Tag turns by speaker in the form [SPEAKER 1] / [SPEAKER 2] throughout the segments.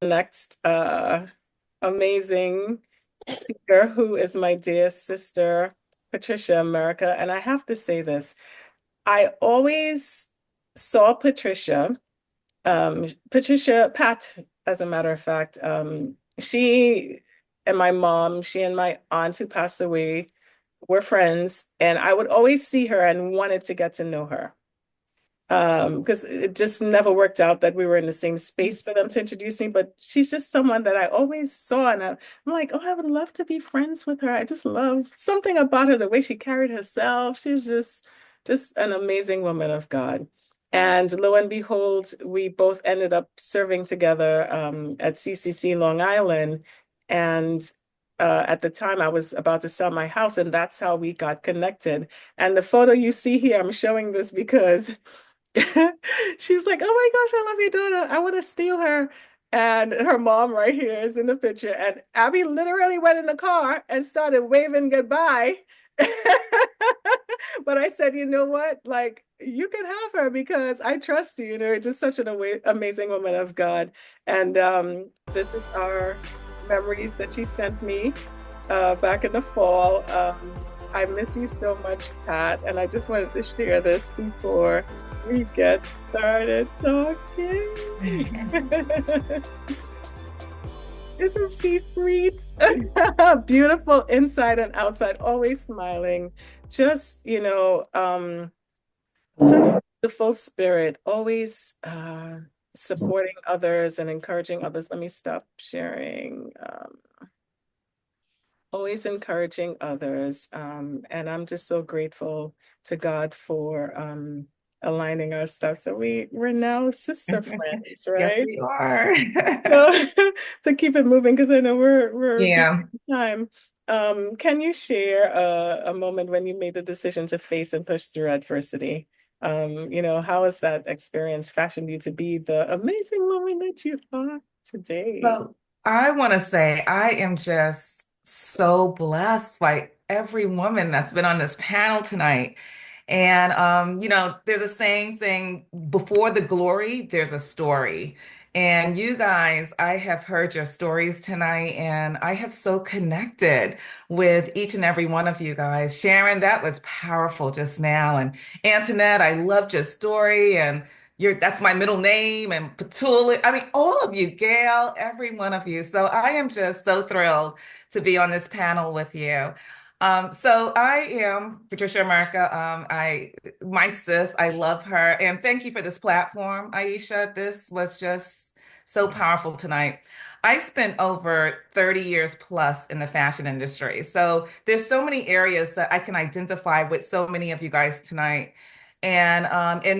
[SPEAKER 1] next amazing speaker who is my dear sister, Patricia America. And I have to say this, I always saw Pat, as a matter of fact, she and my mom, she and my aunt who passed away were friends, and I would always see her and wanted to get to know her. Because it just never worked out that we were in the same space for them to introduce me. But she's just someone that I always saw, and I'm like, oh, I would love to be friends with her. I just love something about her, the way she carried herself. She's just an amazing woman of God. And lo and behold, we both ended up serving together at CCC Long Island. And at the time, I was about to sell my house, and that's how we got connected. And the photo you see here, I'm showing this because she was like, "Oh my gosh, I love your daughter. I want to steal her." And her mom right here is in the picture. And Abby literally went in the car and started waving goodbye. But I said, you know what? Like, you can have her because I trust you. You know, just such an amazing woman of God. And this is our memories that she sent me back in the fall. I miss you so much, Pat, and I just wanted to share this before we get started talking. Isn't she sweet? Beautiful inside and outside, always smiling. Just, such a beautiful spirit, always supporting others and encouraging others. Let me stop sharing. Always encouraging others. And I'm just so grateful to God for aligning our stuff. So we're now sister friends,
[SPEAKER 2] Yes,
[SPEAKER 1] right?
[SPEAKER 2] we are.
[SPEAKER 1] So to keep it moving, because I know we're behind
[SPEAKER 2] Yeah.
[SPEAKER 1] time. Can you share a moment when you made the decision to face and push through adversity? How has that experience fashioned you to be the amazing woman that you are today?
[SPEAKER 2] So I want to say I am just so blessed by every woman that's been on this panel tonight. And there's a saying before the glory, there's a story. And you guys, I have heard your stories tonight, and I have so connected with each and every one of you guys. Sharon, that was powerful just now. And Antoinette, I loved your story, and that's my middle name, and Petula. I mean, all of you, Gail, every one of you. So I am just so thrilled to be on this panel with you. So I am Patricia America. My sis, I love her. And thank you for this platform, Aisha. This was just so powerful tonight. I spent over 30 years plus in the fashion industry. So there's so many areas that I can identify with so many of you guys tonight. And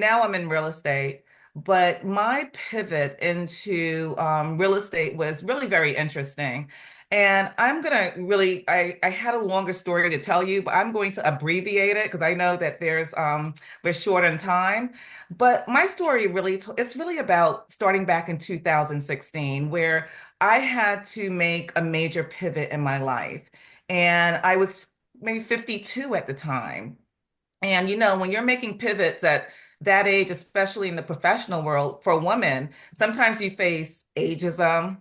[SPEAKER 2] now I'm in real estate. But my pivot into real estate was really very interesting. And I'm gonna really, I had a longer story to tell you, but I'm going to abbreviate it because I know that we're short on time. But my story it's really about starting back in 2016, where I had to make a major pivot in my life. And I was maybe 52 at the time. And when you're making pivots at that age, especially in the professional world, for a woman, sometimes you face ageism.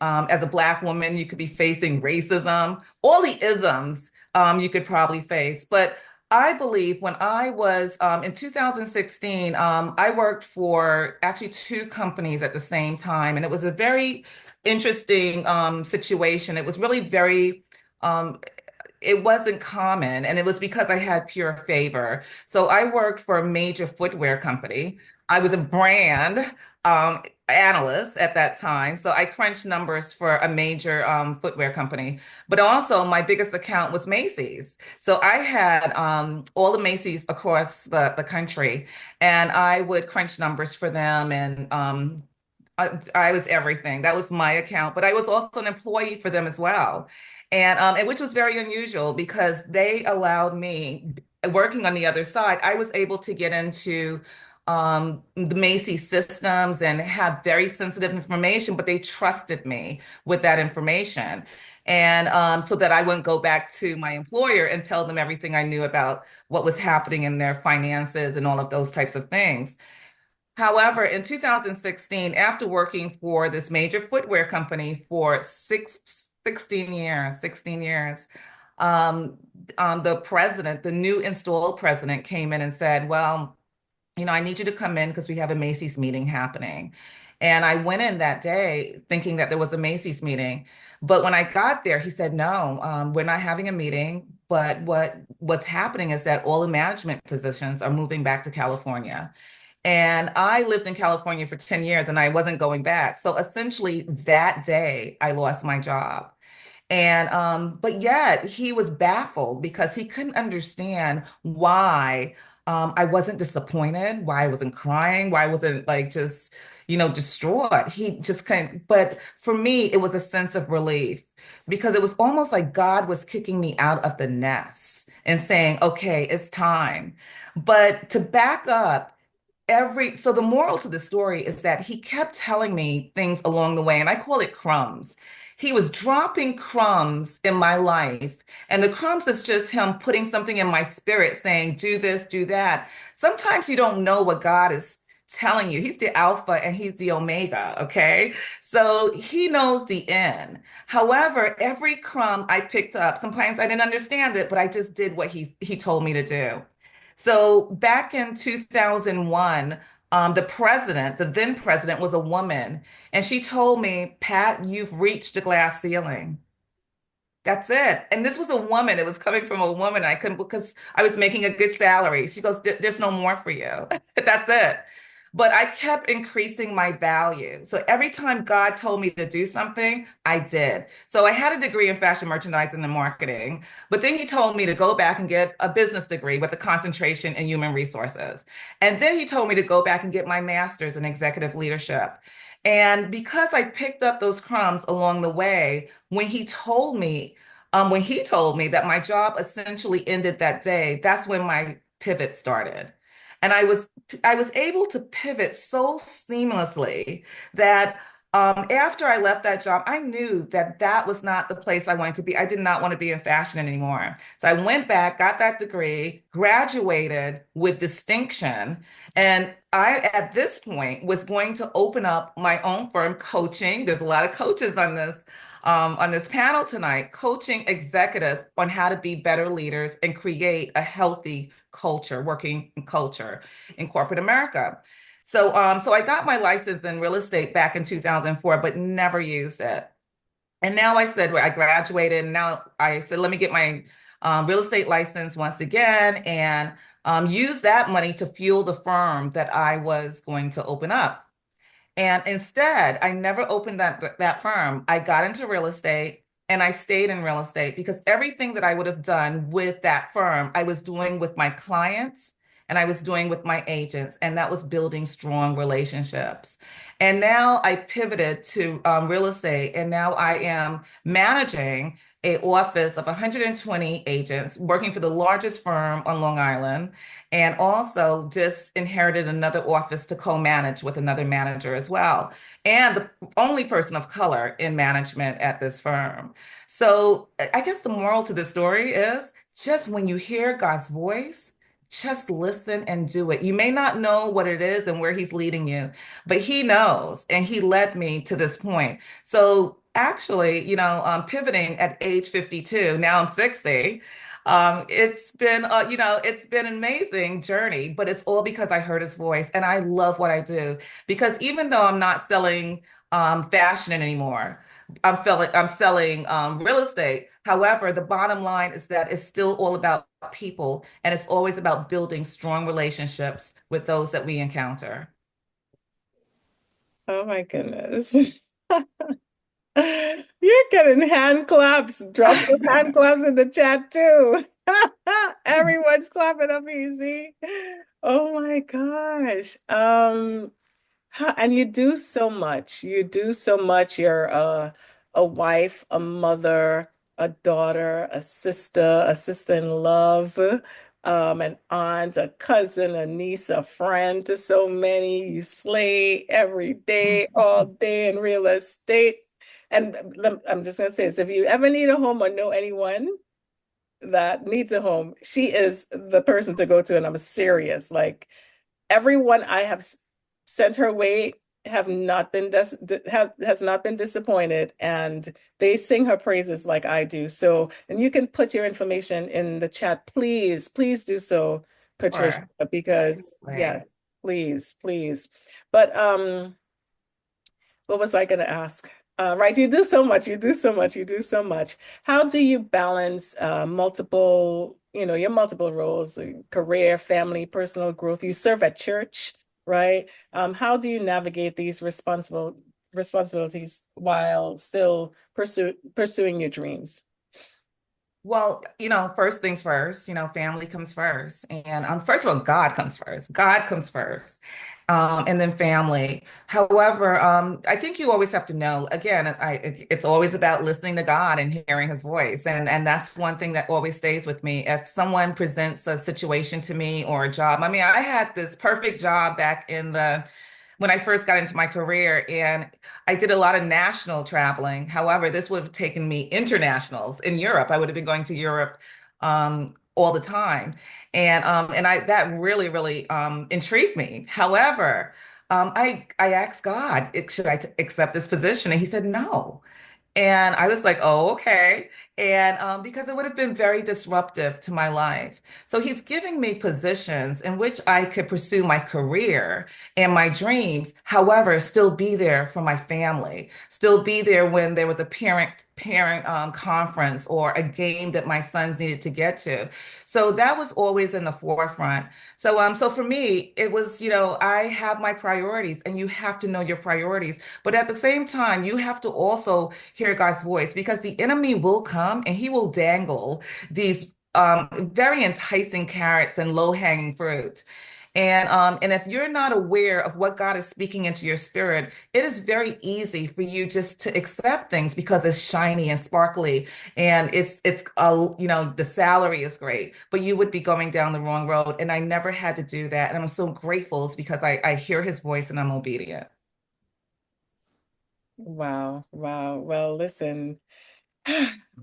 [SPEAKER 2] As a Black woman, you could be facing racism, all the isms you could probably face. But I believe when I was in 2016, I worked for actually two companies at the same time. And it was a very interesting situation. It was really very um, it wasn't common, and it was because I had pure favor. So I worked for a major footwear company. I was a brand analyst at that time. So I crunched numbers for a major footwear company. But also, my biggest account was Macy's. So I had all the Macy's across the country, and I would crunch numbers for them. And I was everything. That was my account, but I was also an employee for them as well. And which was very unusual because they allowed me, working on the other side, I was able to get into the Macy's systems and have very sensitive information, but they trusted me with that information. And so that I wouldn't go back to my employer and tell them everything I knew about what was happening in their finances and all of those types of things. However, in 2016, after working for this major footwear company for 16 years, um, the president, the new installed president, came in and said, well, I need you to come in because we have a Macy's meeting happening. And I went in that day thinking that there was a Macy's meeting. But when I got there, he said, no, we're not having a meeting. But what's happening is that all the management positions are moving back to California. And I lived in California for 10 years and I wasn't going back. So essentially that day I lost my job. And but yet he was baffled because he couldn't understand why I wasn't disappointed, why I wasn't crying, why I wasn't like just, distraught. He just couldn't. But for me, it was a sense of relief because it was almost like God was kicking me out of the nest and saying, okay, it's time. But to back up, so the moral to the story is that he kept telling me things along the way, and I call it crumbs. He was dropping crumbs in my life, and the crumbs is just him putting something in my spirit saying, do this, do that. Sometimes you don't know what God is telling you. He's the Alpha and he's the Omega, okay? So he knows the end. However, every crumb I picked up, sometimes I didn't understand it, but I just did what he told me to do. So back in 2001, the then president, was a woman, and she told me, Pat, you've reached the glass ceiling. That's it. And this was a woman. It was coming from a woman. I couldn't because I was making a good salary. She goes, There's no more for you. That's it. But I kept increasing my value. So every time God told me to do something, I did. So I had a degree in fashion merchandising and marketing, but then he told me to go back and get a business degree with a concentration in human resources. And then he told me to go back and get my master's in executive leadership. And because I picked up those crumbs along the way, when he told me that my job essentially ended that day, that's when my pivot started. And I was able to pivot so seamlessly that after I left that job, I knew that that was not the place I wanted to be. I did not want to be in fashion anymore. So I went back, got that degree, graduated with distinction, and I, at this point, was going to open up my own firm coaching. There's a lot of coaches on this panel tonight, coaching executives on how to be better leaders and create a healthy culture, working culture in corporate America. So I got my license in real estate back in 2004, but never used it. And now I said, well, I graduated, and now I said, let me get my real estate license once again and use that money to fuel the firm that I was going to open up. And instead, I never opened that firm. I got into real estate and I stayed in real estate because everything that I would have done with that firm, I was doing with my clients and I was doing with my agents, and that was building strong relationships. And now I pivoted to real estate, and now I am managing a office of 120 agents working for the largest firm on Long Island, and also just inherited another office to co-manage with another manager as well, and the only person of color in management at this firm. So I guess the moral to this story is just when you hear God's voice, just listen and do it. You may not know what it is and where he's leading you, but he knows, and he led me to this point. So actually, pivoting at age 52, now I'm 60. It's been an amazing journey, but it's all because I heard his voice and I love what I do. Because even though I'm not selling fashion anymore, I'm selling real estate. However, the bottom line is that it's still all about people, and it's always about building strong relationships with those that we encounter.
[SPEAKER 1] Oh my goodness. You're getting hand claps, drops of hand claps in the chat too. Everyone's clapping up easy. Oh my gosh. And you do so much. You do so much. You're a wife, a mother, a daughter, a sister in love, an aunt, a cousin, a niece, a friend to so many. You slay every day, all day in real estate. And I'm just gonna say this, if you ever need a home or know anyone that needs a home, she is the person to go to, and I'm serious. Like everyone I have sent her way have not been has not been disappointed, and they sing her praises like I do. So, and you can put your information in the chat, please, please do so, Patricia,
[SPEAKER 2] Sure.
[SPEAKER 1] because yes,
[SPEAKER 2] Definitely.
[SPEAKER 1] please, please. But what was I going to ask? Right, you do so much, you do so much, you do so much. How do you balance multiple, your multiple roles, career, family, personal growth? You serve at church, right? How do you navigate these responsibilities while still pursuing your dreams?
[SPEAKER 2] Well, first things first, family comes first. And first of all, God comes first. God comes first. And then family. However, I think you always have to know, again, it's always about listening to God and hearing his voice. And that's one thing that always stays with me. If someone presents a situation to me or a job, I mean, I had this perfect job back in the when I first got into my career, and I did a lot of national traveling. However, this would have taken me internationals in Europe. I would have been going to Europe all the time, and I that really really intrigued me. However, I asked God, should I accept this position, and He said no. And I was like, oh, okay. And because it would have been very disruptive to my life. So he's giving me positions in which I could pursue my career and my dreams, however, still be there for my family, still be there when there was a parent conference or a game that my sons needed to get to. So that was always in the forefront. So for me, it was, I have my priorities and you have to know your priorities. But at the same time, you have to also hear God's voice because the enemy will come and he will dangle these very enticing carrots and low-hanging fruit. And if you're not aware of what God is speaking into your spirit, it is very easy for you just to accept things because it's shiny and sparkly and the salary is great, but you would be going down the wrong road. And I never had to do that. And I'm so grateful it's because I hear his voice and I'm obedient.
[SPEAKER 1] Wow, wow. Well, listen.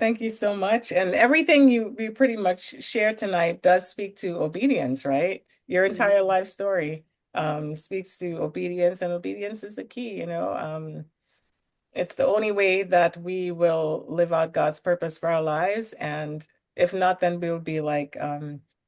[SPEAKER 1] Thank you so much. And everything you pretty much shared tonight does speak to obedience, right? Your entire life story speaks to obedience, and obedience is the key, you know. It's the only way that we will live out God's purpose for our lives. And if not, then we'll be like,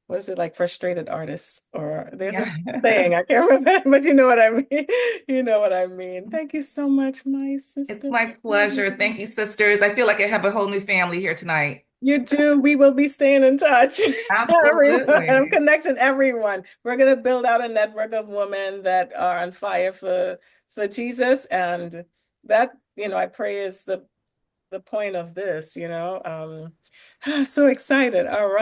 [SPEAKER 1] what is it, like frustrated artists? Or there's a
[SPEAKER 2] Yeah.
[SPEAKER 1] saying, I can't remember, but you know what I mean. You know what I mean. Thank you so much, my
[SPEAKER 2] It's
[SPEAKER 1] sister.
[SPEAKER 2] my pleasure. Thank you, sisters. I feel like I have a whole new family here tonight.
[SPEAKER 1] You do. We will be staying in touch. Everyone, I'm
[SPEAKER 2] Absolutely.
[SPEAKER 1] connecting everyone. We're gonna build out a network of women that are on fire for Jesus, and that, I pray is the point of this. So excited. All right.